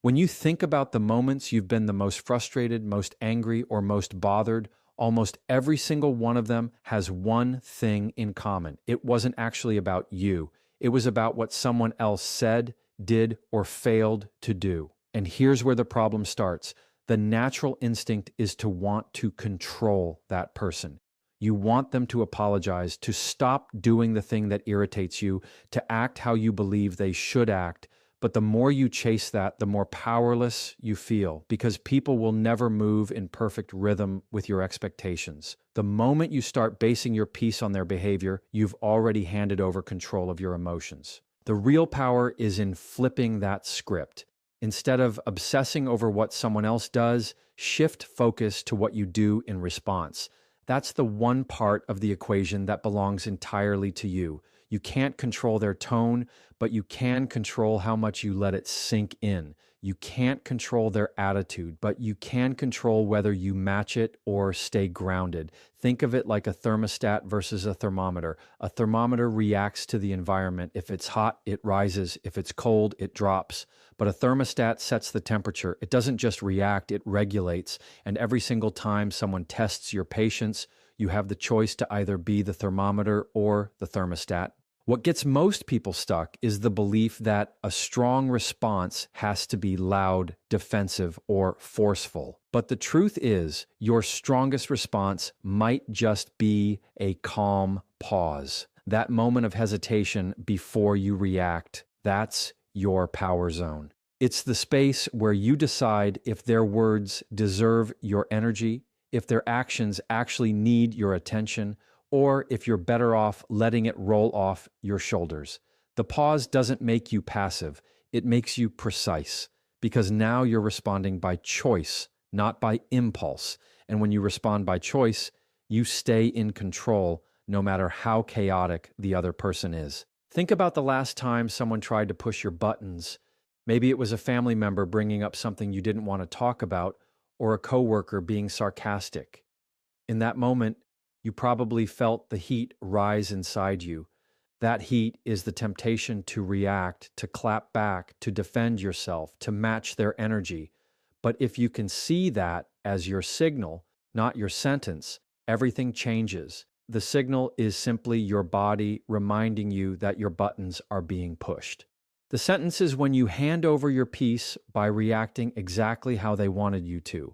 When you think about the moments you've been the most frustrated, most angry, or most bothered, almost every single one of them has one thing in common. It wasn't actually about you. It was about what someone else said, did, or failed to do. And here's where the problem starts. The natural instinct is to want to control that person. You want them to apologize, to stop doing the thing that irritates you, to act how you believe they should act. But the more you chase that, the more powerless you feel, because people will never move in perfect rhythm with your expectations. The moment you start basing your peace on their behavior, you've already handed over control of your emotions. The real power is in flipping that script. Instead of obsessing over what someone else does, shift focus to what you do in response. That's the one part of the equation that belongs entirely to you. You can't control their tone, but you can control how much you let it sink in. You can't control their attitude, but you can control whether you match it or stay grounded. Think of it like a thermostat versus a thermometer. A thermometer reacts to the environment. If it's hot, it rises. If it's cold, it drops. But a thermostat sets the temperature. It doesn't just react, it regulates. And every single time someone tests your patience, you have the choice to either be the thermometer or the thermostat. What gets most people stuck is the belief that a strong response has to be loud, defensive, or forceful. But the truth is, your strongest response might just be a calm pause. That moment of hesitation before you react, that's your power zone. It's the space where you decide if their words deserve your energy, if their actions actually need your attention, or if you're better off letting it roll off your shoulders. The pause doesn't make you passive, it makes you precise, because now you're responding by choice, not by impulse. And when you respond by choice, you stay in control no matter how chaotic the other person is. Think about the last time someone tried to push your buttons. Maybe it was a family member bringing up something you didn't want to talk about, or a coworker being sarcastic. In that moment, you probably felt the heat rise inside you. That heat is the temptation to react, to clap back, to defend yourself, to match their energy. But if you can see that as your signal, not your sentence, everything changes. The signal is simply your body reminding you that your buttons are being pushed. The sentence is when you hand over your peace by reacting exactly how they wanted you to.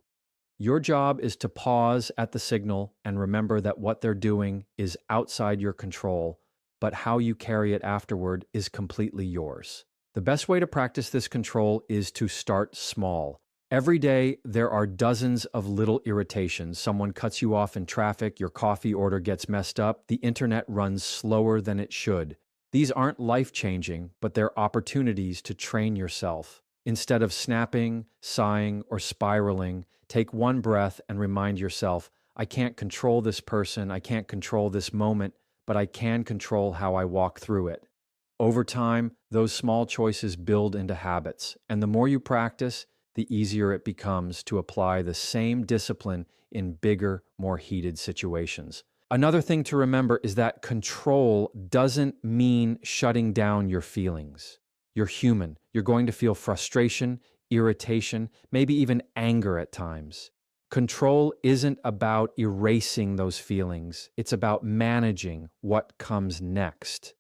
Your job is to pause at the signal and remember that what they're doing is outside your control, but how you carry it afterward is completely yours. The best way to practice this control is to start small. Every day, there are dozens of little irritations. Someone cuts you off in traffic, your coffee order gets messed up, the internet runs slower than it should. These aren't life-changing, but they're opportunities to train yourself. Instead of snapping, sighing, or spiraling, take one breath and remind yourself, I can't control this person, I can't control this moment, but I can control how I walk through it. Over time, those small choices build into habits, and the more you practice, the easier it becomes to apply the same discipline in bigger, more heated situations. Another thing to remember is that control doesn't mean shutting down your feelings. You're human. You're going to feel frustration, irritation, maybe even anger at times. Control isn't about erasing those feelings. It's about managing what comes next.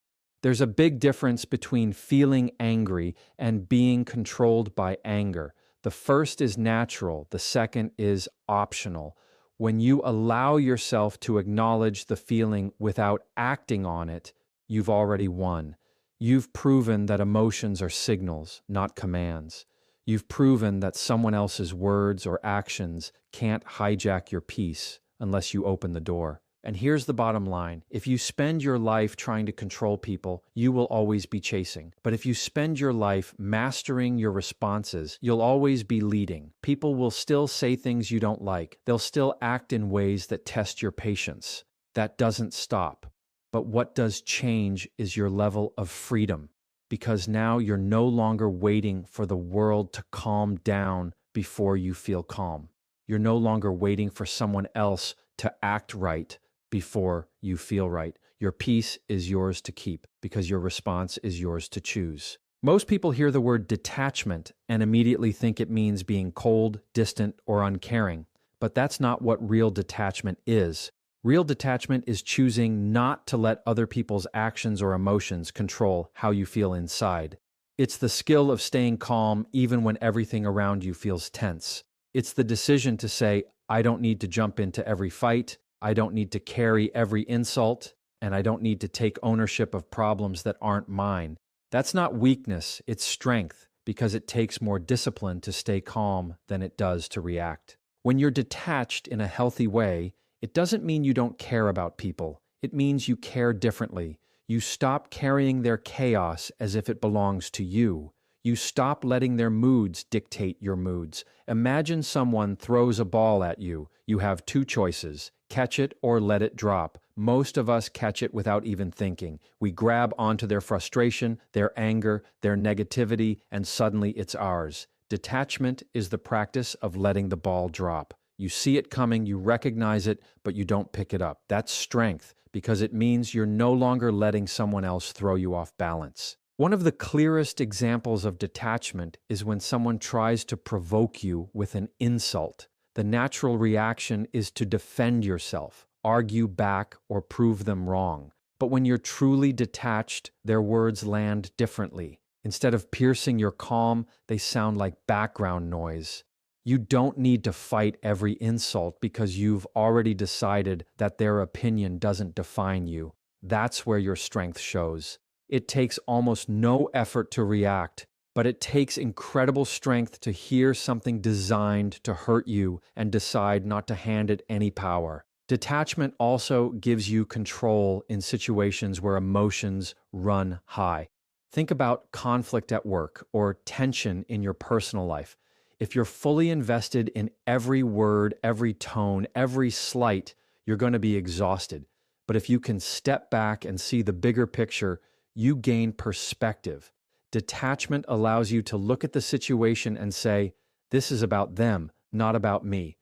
There's a big difference between feeling angry and being controlled by anger. The first is natural. The second is optional. When you allow yourself to acknowledge the feeling without acting on it, you've already won. You've proven that emotions are signals, not commands. You've proven that someone else's words or actions can't hijack your peace unless you open the door. And here's the bottom line. If you spend your life trying to control people, you will always be chasing. But if you spend your life mastering your responses, you'll always be leading. People will still say things you don't like. They'll still act in ways that test your patience. That doesn't stop. But what does change is your level of freedom, because now you're no longer waiting for the world to calm down before you feel calm. You're no longer waiting for someone else to act right before you feel right. Your peace is yours to keep because your response is yours to choose. Most people hear the word detachment and immediately think it means being cold, distant, or uncaring. But that's not what real detachment is. Real detachment is choosing not to let other people's actions or emotions control how you feel inside. It's the skill of staying calm even when everything around you feels tense. It's the decision to say, I don't need to jump into every fight, I don't need to carry every insult, and I don't need to take ownership of problems that aren't mine. That's not weakness, it's strength, because it takes more discipline to stay calm than it does to react. When you're detached in a healthy way, it doesn't mean you don't care about people. It means you care differently. You stop carrying their chaos as if it belongs to you. You stop letting their moods dictate your moods. Imagine someone throws a ball at you. You have two choices: catch it or let it drop. Most of us catch it without even thinking. We grab onto their frustration, their anger, their negativity, and suddenly it's ours. Detachment is the practice of letting the ball drop. You see it coming, you recognize it, but you don't pick it up. That's strength, because it means you're no longer letting someone else throw you off balance. One of the clearest examples of detachment is when someone tries to provoke you with an insult. The natural reaction is to defend yourself, argue back, or prove them wrong. But when you're truly detached, their words land differently. Instead of piercing your calm, they sound like background noise. You don't need to fight every insult because you've already decided that their opinion doesn't define you. That's where your strength shows. It takes almost no effort to react, but it takes incredible strength to hear something designed to hurt you and decide not to hand it any power. Detachment also gives you control in situations where emotions run high. Think about conflict at work or tension in your personal life. If you're fully invested in every word, every tone, every slight, you're going to be exhausted. But if you can step back and see the bigger picture, you gain perspective. Detachment allows you to look at the situation and say, this is about them, not about me.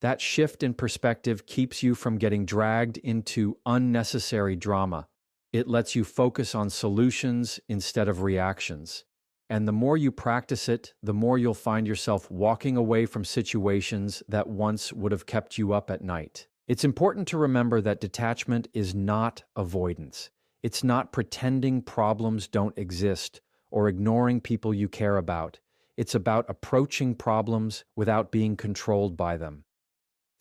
That shift in perspective keeps you from getting dragged into unnecessary drama. It lets you focus on solutions instead of reactions. And the more you practice it, the more you'll find yourself walking away from situations that once would have kept you up at night. It's important to remember that detachment is not avoidance. It's not pretending problems don't exist or ignoring people you care about. It's about approaching problems without being controlled by them.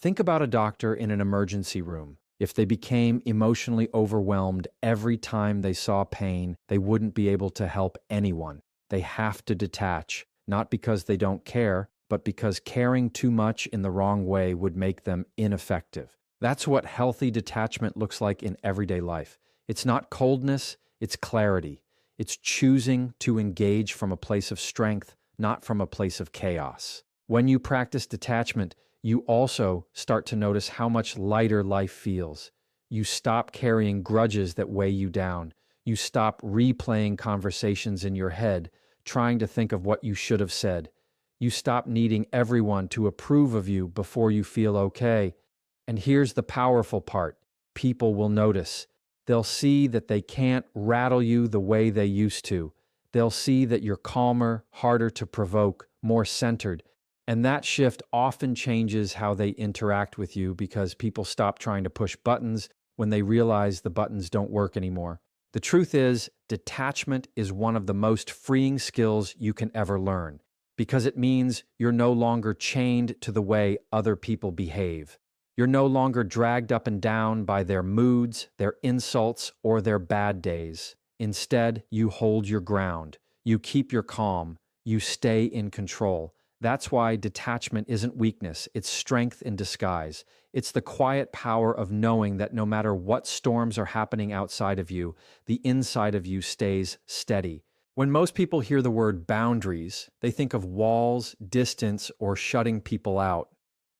Think about a doctor in an emergency room. If they became emotionally overwhelmed every time they saw pain, they wouldn't be able to help anyone. They have to detach, not because they don't care, but because caring too much in the wrong way would make them ineffective. That's what healthy detachment looks like in everyday life. It's not coldness, it's clarity. It's choosing to engage from a place of strength, not from a place of chaos. When you practice detachment, you also start to notice how much lighter life feels. You stop carrying grudges that weigh you down. You stop replaying conversations in your head, trying to think of what you should have said. You stop needing everyone to approve of you before you feel okay. And here's the powerful part. People will notice. They'll see that they can't rattle you the way they used to. They'll see that you're calmer, harder to provoke, more centered. And that shift often changes how they interact with you because people stop trying to push buttons when they realize the buttons don't work anymore. The truth is, detachment is one of the most freeing skills you can ever learn because it means you're no longer chained to the way other people behave. You're no longer dragged up and down by their moods, their insults, or their bad days. Instead, you hold your ground. You keep your calm. You stay in control. That's why detachment isn't weakness, it's strength in disguise. It's the quiet power of knowing that no matter what storms are happening outside of you, the inside of you stays steady. When most people hear the word boundaries, they think of walls, distance, or shutting people out.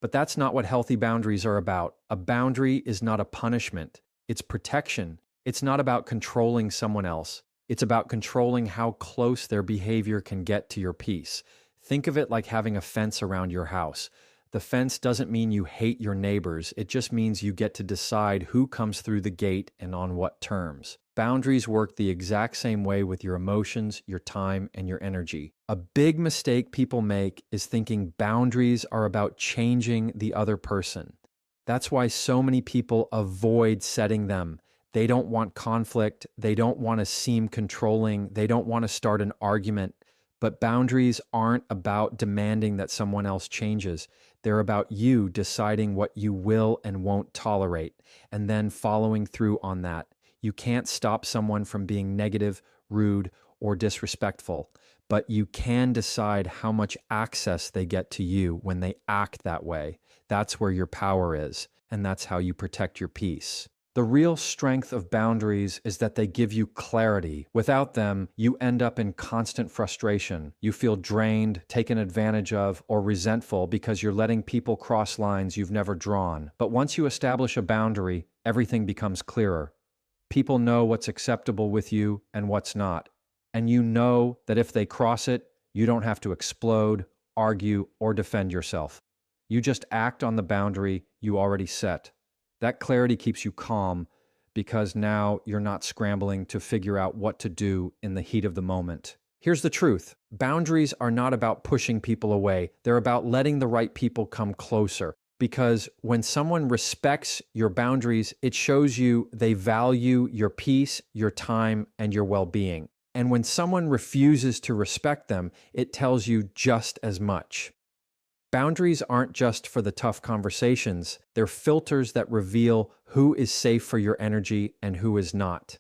But that's not what healthy boundaries are about. A boundary is not a punishment, it's protection. It's not about controlling someone else. It's about controlling how close their behavior can get to your peace. Think of it like having a fence around your house. The fence doesn't mean you hate your neighbors. It just means you get to decide who comes through the gate and on what terms. Boundaries work the exact same way with your emotions, your time, and your energy. A big mistake people make is thinking boundaries are about changing the other person. That's why so many people avoid setting them. They don't want conflict. They don't want to seem controlling. They don't want to start an argument. But boundaries aren't about demanding that someone else changes. They're about you deciding what you will and won't tolerate, and then following through on that. You can't stop someone from being negative, rude, or disrespectful, but you can decide how much access they get to you when they act that way. That's where your power is, and that's how you protect your peace. The real strength of boundaries is that they give you clarity. Without them, you end up in constant frustration. You feel drained, taken advantage of, or resentful because you're letting people cross lines you've never drawn. But once you establish a boundary, everything becomes clearer. People know what's acceptable with you and what's not. And you know that if they cross it, you don't have to explode, argue, or defend yourself. You just act on the boundary you already set. That clarity keeps you calm because now you're not scrambling to figure out what to do in the heat of the moment. Here's the truth. Boundaries are not about pushing people away. They're about letting the right people come closer. Because when someone respects your boundaries, it shows you they value your peace, your time, and your well-being. And when someone refuses to respect them, it tells you just as much. Boundaries aren't just for the tough conversations. They're filters that reveal who is safe for your energy and who is not.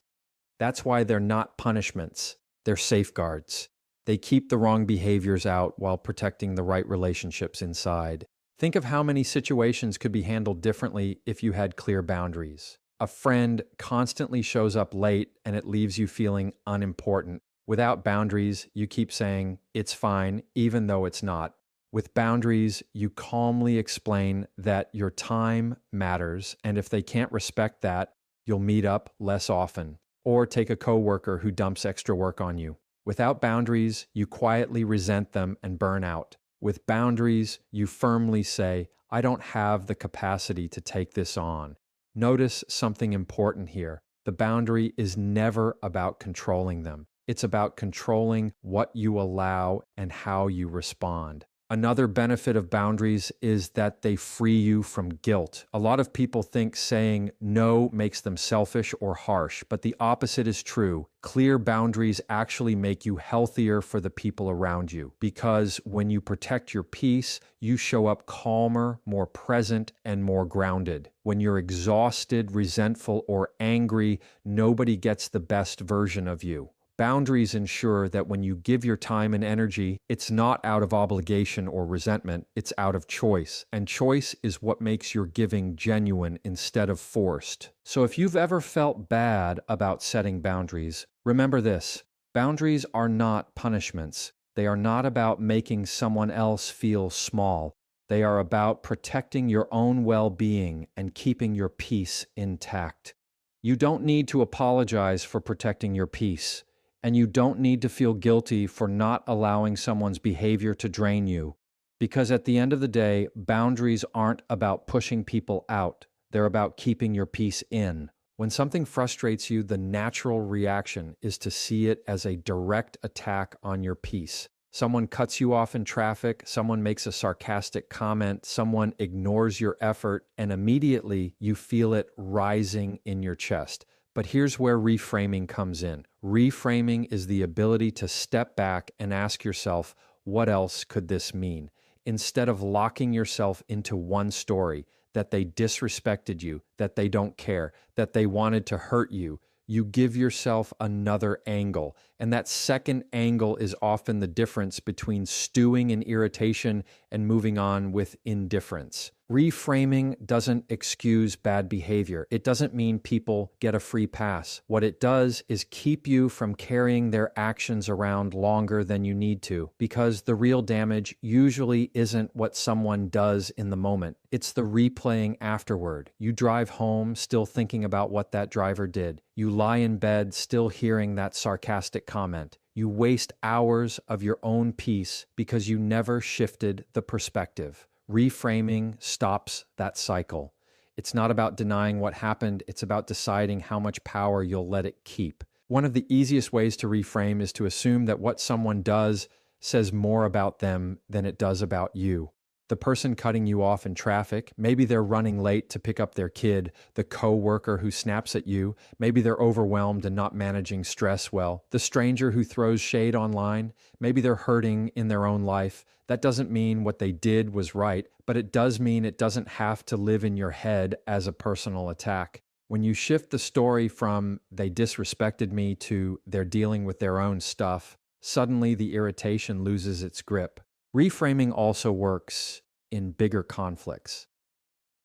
That's why they're not punishments. They're safeguards. They keep the wrong behaviors out while protecting the right relationships inside. Think of how many situations could be handled differently if you had clear boundaries. A friend constantly shows up late and it leaves you feeling unimportant. Without boundaries, you keep saying, "It's fine," even though it's not. With boundaries, you calmly explain that your time matters, and if they can't respect that, you'll meet up less often, or take a coworker who dumps extra work on you. Without boundaries, you quietly resent them and burn out. With boundaries, you firmly say, "I don't have the capacity to take this on." Notice something important here. The boundary is never about controlling them. It's about controlling what you allow and how you respond. Another benefit of boundaries is that they free you from guilt. A lot of people think saying no makes them selfish or harsh, but the opposite is true. Clear boundaries actually make you healthier for the people around you, because when you protect your peace, you show up calmer, more present, and more grounded. When you're exhausted, resentful, or angry, nobody gets the best version of you. Boundaries ensure that when you give your time and energy, it's not out of obligation or resentment, it's out of choice. And choice is what makes your giving genuine instead of forced. So if you've ever felt bad about setting boundaries, remember this: boundaries are not punishments. They are not about making someone else feel small. They are about protecting your own well-being and keeping your peace intact. You don't need to apologize for protecting your peace. And you don't need to feel guilty for not allowing someone's behavior to drain you. Because at the end of the day, boundaries aren't about pushing people out. They're about keeping your peace in. When something frustrates you, the natural reaction is to see it as a direct attack on your peace. Someone cuts you off in traffic, someone makes a sarcastic comment, someone ignores your effort, and immediately you feel it rising in your chest. But here's where reframing comes in. Reframing is the ability to step back and ask yourself, what else could this mean? Instead of locking yourself into one story, that they disrespected you, that they don't care, that they wanted to hurt you, you give yourself another angle. And that second angle is often the difference between stewing in irritation and moving on with indifference. Reframing doesn't excuse bad behavior. It doesn't mean people get a free pass. What it does is keep you from carrying their actions around longer than you need to, because the real damage usually isn't what someone does in the moment. It's the replaying afterward. You drive home still thinking about what that driver did. You lie in bed still hearing that sarcastic comment. You waste hours of your own peace because you never shifted the perspective. Reframing stops that cycle. It's not about denying what happened, it's about deciding how much power you'll let it keep. One of the easiest ways to reframe is to assume that what someone does says more about them than it does about you. The person cutting you off in traffic, maybe they're running late to pick up their kid. The coworker who snaps at you, maybe they're overwhelmed and not managing stress well. The stranger who throws shade online, maybe they're hurting in their own life. That doesn't mean what they did was right, but it does mean it doesn't have to live in your head as a personal attack. When you shift the story from they disrespected me to they're dealing with their own stuff, suddenly the irritation loses its grip. Reframing also works in bigger conflicts.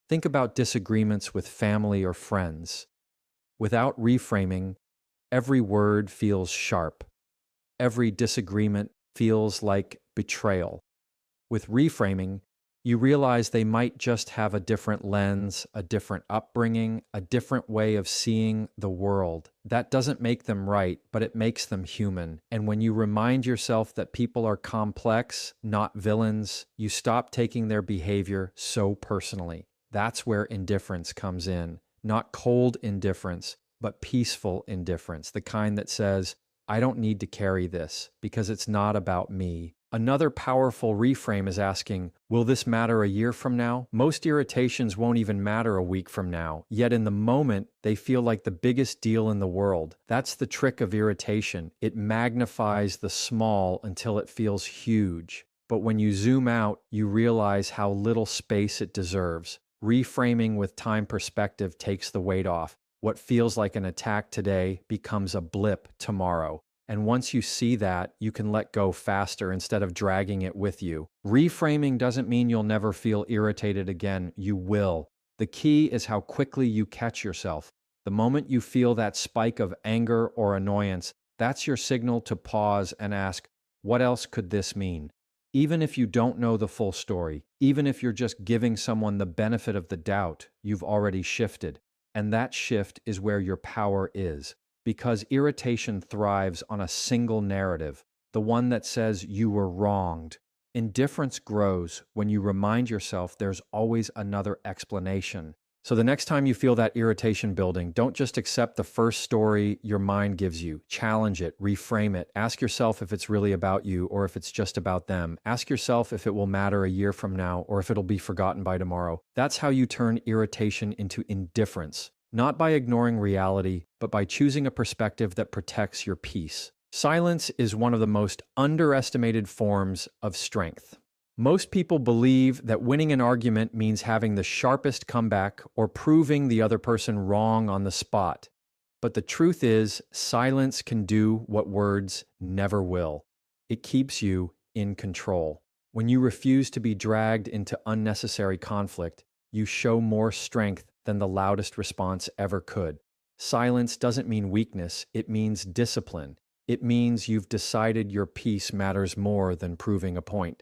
Think about disagreements with family or friends. Without reframing, every word feels sharp. Every disagreement feels like betrayal. With reframing, you realize they might just have a different lens, a different upbringing, a different way of seeing the world. That doesn't make them right, but it makes them human. And when you remind yourself that people are complex, not villains, you stop taking their behavior so personally. That's where indifference comes in. Not cold indifference, but peaceful indifference, the kind that says, I don't need to carry this because it's not about me. Another powerful reframe is asking, will this matter a year from now? Most irritations won't even matter a week from now, yet in the moment, they feel like the biggest deal in the world. That's the trick of irritation. It magnifies the small until it feels huge. But when you zoom out, you realize how little space it deserves. Reframing with time perspective takes the weight off. What feels like an attack today becomes a blip tomorrow. And once you see that, you can let go faster instead of dragging it with you. Reframing doesn't mean you'll never feel irritated again. You will. The key is how quickly you catch yourself. The moment you feel that spike of anger or annoyance, that's your signal to pause and ask, what else could this mean? Even if you don't know the full story, even if you're just giving someone the benefit of the doubt, you've already shifted. And that shift is where your power is. Because irritation thrives on a single narrative, the one that says you were wronged. Indifference grows when you remind yourself there's always another explanation. So the next time you feel that irritation building, don't just accept the first story your mind gives you. Challenge it, reframe it. Ask yourself if it's really about you or if it's just about them. Ask yourself if it will matter a year from now or if it'll be forgotten by tomorrow. That's how you turn irritation into indifference. Not by ignoring reality, but by choosing a perspective that protects your peace. Silence is one of the most underestimated forms of strength. Most people believe that winning an argument means having the sharpest comeback or proving the other person wrong on the spot. But the truth is, silence can do what words never will. It keeps you in control. When you refuse to be dragged into unnecessary conflict, you show more strength than the loudest response ever could. Silence doesn't mean weakness, it means discipline. It means you've decided your peace matters more than proving a point.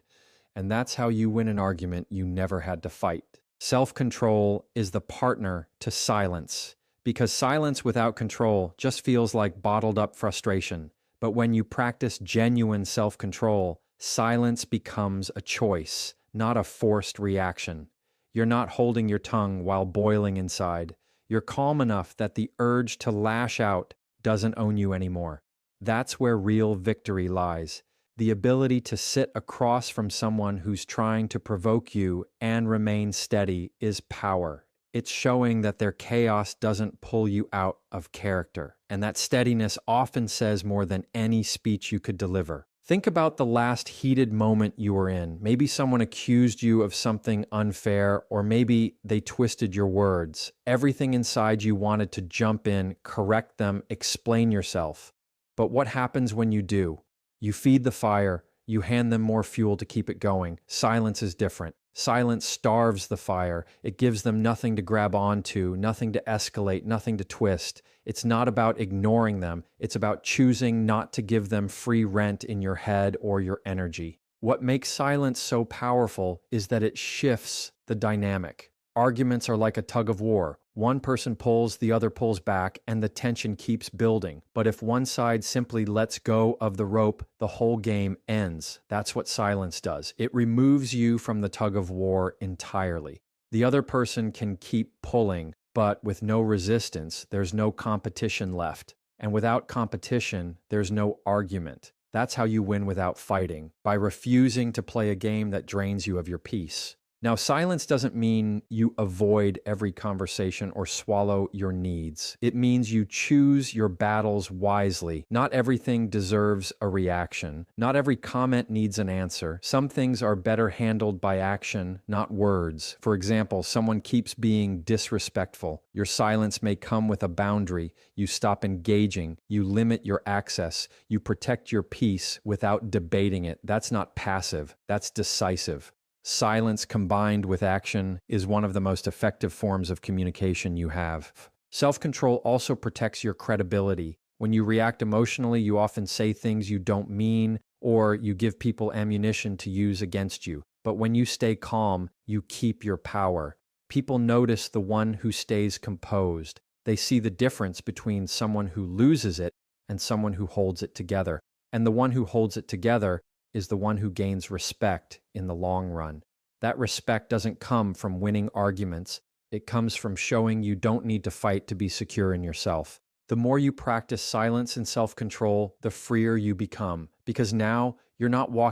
And that's how you win an argument you never had to fight. Self-control is the partner to silence, because silence without control just feels like bottled up frustration. But when you practice genuine self-control, silence becomes a choice, not a forced reaction. You're not holding your tongue while boiling inside. You're calm enough that the urge to lash out doesn't own you anymore. That's where real victory lies. The ability to sit across from someone who's trying to provoke you and remain steady is power. It's showing that their chaos doesn't pull you out of character, and that steadiness often says more than any speech you could deliver. Think about the last heated moment you were in. Maybe someone accused you of something unfair, or maybe they twisted your words. Everything inside you wanted to jump in, correct them, explain yourself. But what happens when you do? You feed the fire, you hand them more fuel to keep it going. Silence is different. Silence starves the fire. It gives them nothing to grab onto, nothing to escalate, nothing to twist. It's not about ignoring them. It's about choosing not to give them free rent in your head or your energy. What makes silence so powerful is that it shifts the dynamic. Arguments are like a tug of war. One person pulls, the other pulls back, and the tension keeps building. But if one side simply lets go of the rope, the whole game ends. That's what silence does. It removes you from the tug of war entirely. The other person can keep pulling, but with no resistance, there's no competition left. And without competition, there's no argument. That's how you win without fighting, by refusing to play a game that drains you of your peace. Now, silence doesn't mean you avoid every conversation or swallow your needs. It means you choose your battles wisely. Not everything deserves a reaction. Not every comment needs an answer. Some things are better handled by action, not words. For example, someone keeps being disrespectful. Your silence may come with a boundary. You stop engaging. You limit your access. You protect your peace without debating it. That's not passive. That's decisive. Silence combined with action is one of the most effective forms of communication you have. Self-control also protects your credibility. When you react emotionally, you often say things you don't mean, or you give people ammunition to use against you. But when you stay calm, you keep your power. People notice the one who stays composed. They see the difference between someone who loses it and someone who holds it together. And the one who holds it together is the one who gains respect in the long run. That respect doesn't come from winning arguments. It comes from showing you don't need to fight to be secure in yourself. The more you practice silence and self-control, the freer you become, because now you're not walking